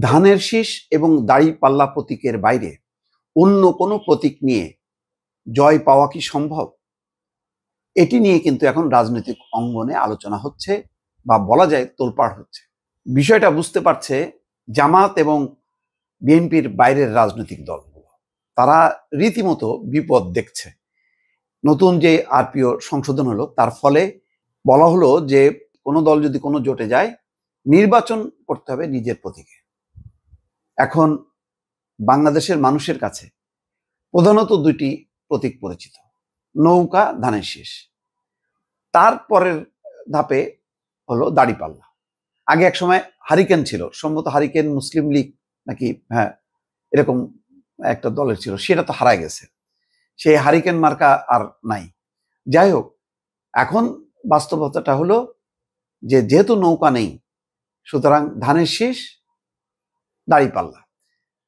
ধানের শীষ এবং দাঁড়িপাল্লা প্রতীকের বাইরে অন্য কোনো প্রতীক নিয়ে জয় পাওয়া কি সম্ভব? এটি নিয়ে কিন্তু এখন রাজনৈতিক অঙ্গনে আলোচনা হচ্ছে বা বলা যায় তোলপাড় হচ্ছে। বিষয়টা বুঝতে পারছে জামাত এবং বিএনপির বাইরের রাজনৈতিক দলগুলো। তারা রীতিমতো বিপদ দেখছে। নতুন যে আরপিও সংশোধন হলো তার ফলে বলা হলো যে কোনো দল যদি কোনো জোটে যায়, নির্বাচন করতে হবে নিজের প্রতীকে। এখন বাংলাদেশের মানুষের কাছে প্রধানত দুইটি প্রতীক পরিচিত: নৌকা, ধানের শীষ। তারপরের ধাপে হলো দাঁড়িপাল্লা। আগে এক সময় হারিকেন ছিল, সম্ভবত হারিকেন মুসলিম লীগ নাকি, হ্যাঁ এরকম একটা দলের ছিল, সেটা তো হারায় গেছে। সেই হারিকেন মার্কা আর নাই। যাই হোক, এখন বাস্তবতাটা হলো যে যেহেতু নৌকা নেই, সুতরাং ধানের শীষ, দাঁড়িপাল্লা।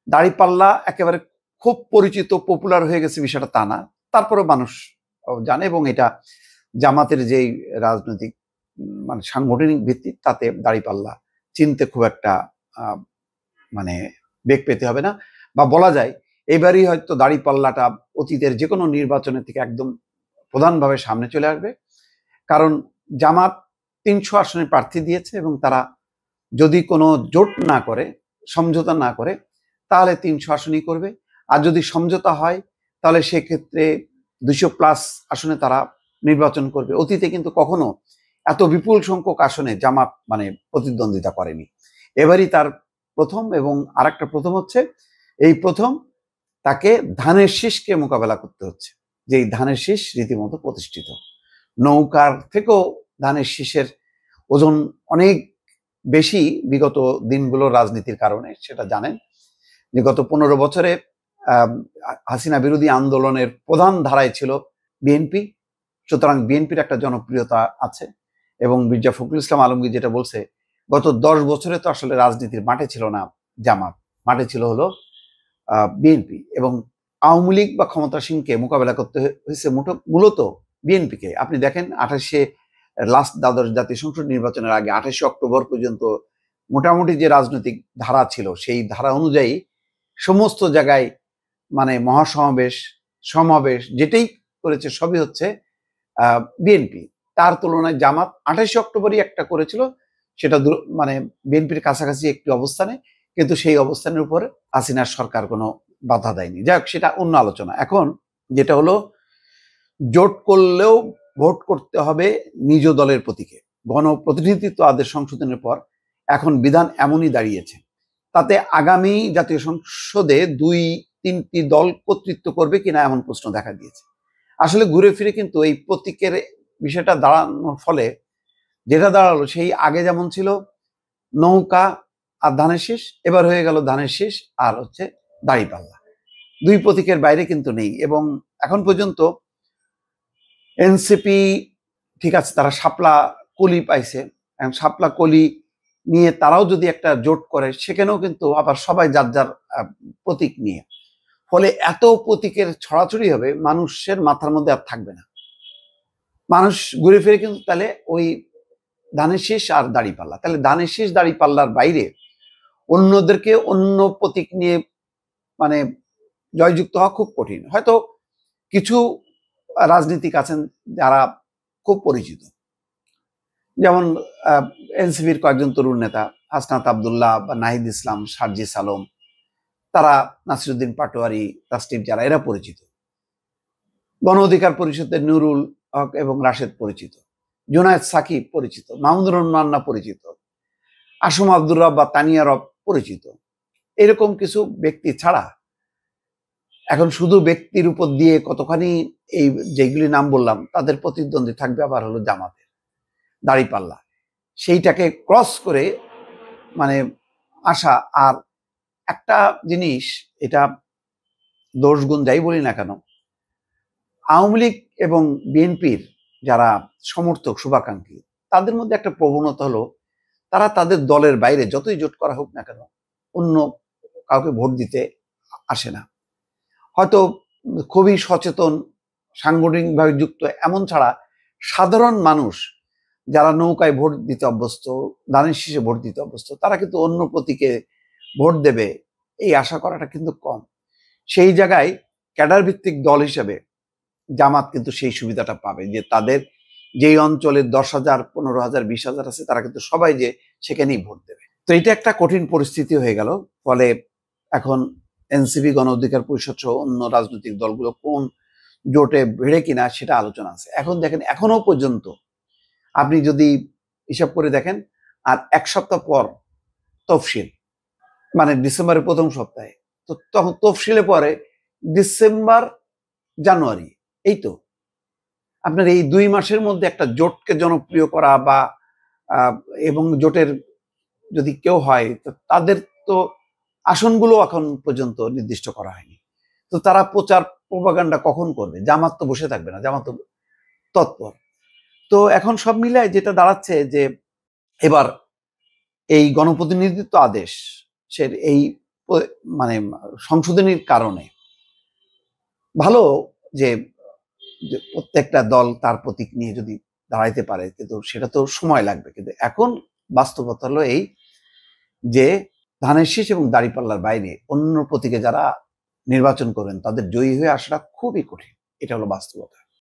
দাঁড়িপাল্লা একেবারে খুব পরিচিত, পপুলার হয়ে গেছে বিষয়টা তা না, তারপরে মানুষ জানে এবং এটা জামাতের যেই রাজনৈতিক মানে সাংগঠনিক ভিত্তি, তাতে দাঁড়িপাল্লা চিনতে খুব একটা মানে বেগ পেতে হবে না, বা বলা যায় এবারই হয়তো দাঁড়িপাল্লাটা অতীতের যে কোনো নির্বাচনের থেকে একদম প্রধানভাবে সামনে চলে আসবে। কারণ জামাত ৩০০ আসনে প্রার্থী দিয়েছে এবং তারা যদি কোনো জোট না করে, সমঝোতা না করে, তাহলে ৩০০ আসনই করবে। আর যদি সমঝোতা হয় তাহলে সেক্ষেত্রে ২০০+ আসনে তারা নির্বাচন করবে। অতীতে কিন্তু কখনো এত বিপুল সংখ্যক আসনে জামাত মানে প্রতিদ্বন্দ্বিতা করেনি। এবারই তার প্রথম, এবং আরেকটা প্রথম হচ্ছে এই প্রথম তাকে ধানের শীষকে মোকাবেলা করতে হচ্ছে, যেই ধানের শীষ রীতিমতো প্রতিষ্ঠিত। নৌকার থেকেও ধানের শীষের ওজন অনেক বেশি বিগত দিনগুলো রাজনীতির কারণে, সেটা জানেন যে গত 15 বছরে হাসিনা বিরোধী আন্দোলনের প্রধান ধারায় ছিল বিএনপি। সুতরাং বিএনপির একটা জনপ্রিয়তা আছে, এবং মির্জা ফখরুল ইসলাম আলমগীর যেটা বলছে, গত 10 বছরে তো আসলে রাজনীতির মাঠে ছিল না জামাত, মাঠে ছিল হলো বিএনপি, এবং আওয়ামী লীগ বা ক্ষমতাসীনকে মোকাবেলা করতে হয়েছে মূলত বিএনপিকে। আপনি দেখেন 28 লাস্ট দ্বাদশ জাতীয় সংসদ নির্বাচনের আগে 28 অক্টোবর পর্যন্ত মোটামুটি যে রাজনৈতিক ধারা ছিল, সেই ধারা অনুযায়ী সমস্ত জায়গায় মানে মহাসমাবেশ, সমাবেশ যেটাই করেছে সবই হচ্ছে বিএনপি। তার তুলনায় জামাত 28 অক্টোবরই একটা করেছিল, সেটা মানে বিএনপির কাছাকাছি একটি অবস্থানে, কিন্তু সেই অবস্থানের উপর হাসিনার সরকার কোনো বাধা দেয়নি। যাই হোক, সেটা অন্য আলোচনা। এখন যেটা হলো, জোট করলেও ভোট করতে হবে নিজ দলের প্রতীকে। গণপ্রতিনিধিত্ব আদেশ সংশোধনের পর এখন বিধান এমনই দাঁড়িয়েছে, তাতে আগামী জাতীয় সংসদে 2-3টি দল কর্তৃত্ব করবে কিনা এমন প্রশ্ন দেখা দিয়েছে। আসলে ঘুরে ফিরে কিন্তু এই প্রতীকের বিষয়টা দাঁড়ানোর ফলে যেটা দাঁড়ালো, সেই আগে যেমন ছিল নৌকা আর ধানের শীষ, এবার হয়ে গেল ধানের শীষ আর হচ্ছে দাঁড়িপাল্লা। দুই প্রতীকের বাইরে কিন্তু নেই। এবং এখন পর্যন্ত এনসিপি ঠিক আছে, তারা শাপলা কলি পাইছে, শাপলা কলি নিয়ে তারাও যদি একটা জোট করে, সেখানেও কিন্তু আবার সবাই যার যার প্রতীক নিয়ে, ফলে এত প্রতীকের ছড়াছড়ি হবে, মানুষের মাথার মধ্যে আর থাকবে না। মানুষ ঘুরে ফিরে কিন্তু তাহলে ওই ধানের শীষ আর দাঁড়িপাল্লা, তাহলে ধানের শীষ দাঁড়িপাল্লার বাইরে অন্যদেরকে অন্য প্রতীক নিয়ে মানে জয়যুক্ত হওয়া খুব কঠিন। হয়তো কিছু রাজনীতিক আছেন যারা খুব পরিচিত, যেমন এনসিপির কয়েকজন তরুণ নেতা, হাসনাত আবদুল্লাহ বা নাহিদ ইসলাম, সার্জিস আলম, তারা, নাসিরুদ্দিন পাটোয়ারি, তাসনিম, যারা এরা পরিচিত। গণ অধিকার পরিষদের নুরুল হক এবং রাশেদ পরিচিত, জুনায়েদ সাকিব পরিচিত, মাহমুদুর রহমান পরিচিত, আসম আব্দুর রব বা তানিয়া রব পরিচিত। এরকম কিছু ব্যক্তি ছাড়া এখন শুধু ব্যক্তির উপর দিয়ে কতখানি এই যেগুলি নাম বললাম তাদের প্রতিদ্বন্দ্বী থাকবে আবার হলো জামাতের দাঁড়িপাল্লা, সেইটাকে ক্রস করে মানে আসা। আর একটা জিনিস, এটা দোষ গুণ যাই বলি না কেন, আওয়ামী লীগ এবং বিএনপির যারা সমর্থক, শুভাকাঙ্ক্ষী, তাদের মধ্যে একটা প্রবণতা হলো, তারা তাদের দলের বাইরে যতই জোট করা হোক না কেন, অন্য কাউকে ভোট দিতে আসে না। হয়তো খুবই সচেতন, সাংগঠনিকভাবে যুক্ত এমন ছাড়া সাধারণ মানুষ যারা নৌকায় ভোট দিতে অভ্যস্ত, ধানের শীষে ভোট দিতে অভ্যস্ত, তারা কিন্তু অন্য প্রতীকে ভোট দেবে এই আশা করাটা কিন্তু কম। সেই জায়গায় ক্যাডার ভিত্তিক দল হিসেবে জামাত কিন্তু সেই সুবিধাটা পাবে যে তাদের যেই অঞ্চলে 10,000, 15,000, 20,000 আছে তারা কিন্তু সবাই যে সেখানেই ভোট দেবে। তো এটা একটা কঠিন পরিস্থিতি হয়ে গেল। ফলে এখন এনসিপি, গণ অধিকার পরিষদ সহ অন্য রাজনৈতিক দলগুলো কোন জোটে ভিড়ে কিনা সেটা আলোচনা আছে। এখন দেখেন, এখনো পর্যন্ত আপনি যদি হিসাব করে দেখেন, আর 1 সপ্তাহ পর তফসিল, মানে ডিসেম্বরের প্রথম সপ্তাহে, তো তখন তফসিলে পরে ডিসেম্বর, জানুয়ারি, এই তো আপনার এই 2 মাসের মধ্যে একটা জোটকে জনপ্রিয় করা বা এবং জোটের যদি কেউ হয় তো তাদের তো আসনগুলো এখন পর্যন্ত নির্দিষ্ট করা হয়নি। তো তারা প্রচার প্রপাগান্ডা কখন করবে? জামাত তো বসে থাকবে না, জামাত তো তৎপর। তো এখন সব মিলায় যেটা দাঁড়াচ্ছে যে এবার এই গণপ্রতিনিধিত্ব আদেশ এই মানে সংশোধনীর কারণে ভালো যে প্রত্যেকটা দল তার প্রতীক নিয়ে যদি দাঁড়াইতে পারে, কিন্তু সেটা তো সময় লাগবে। কিন্তু এখন বাস্তবতা হলো এই যে ধানের শীষ এবং দাঁড়িপাল্লার বাইরে অন্য প্রতীকে যারা নির্বাচন করেন তাদের জয়ী হয়ে আসাটা খুবই কঠিন। এটা হলো বাস্তবতা।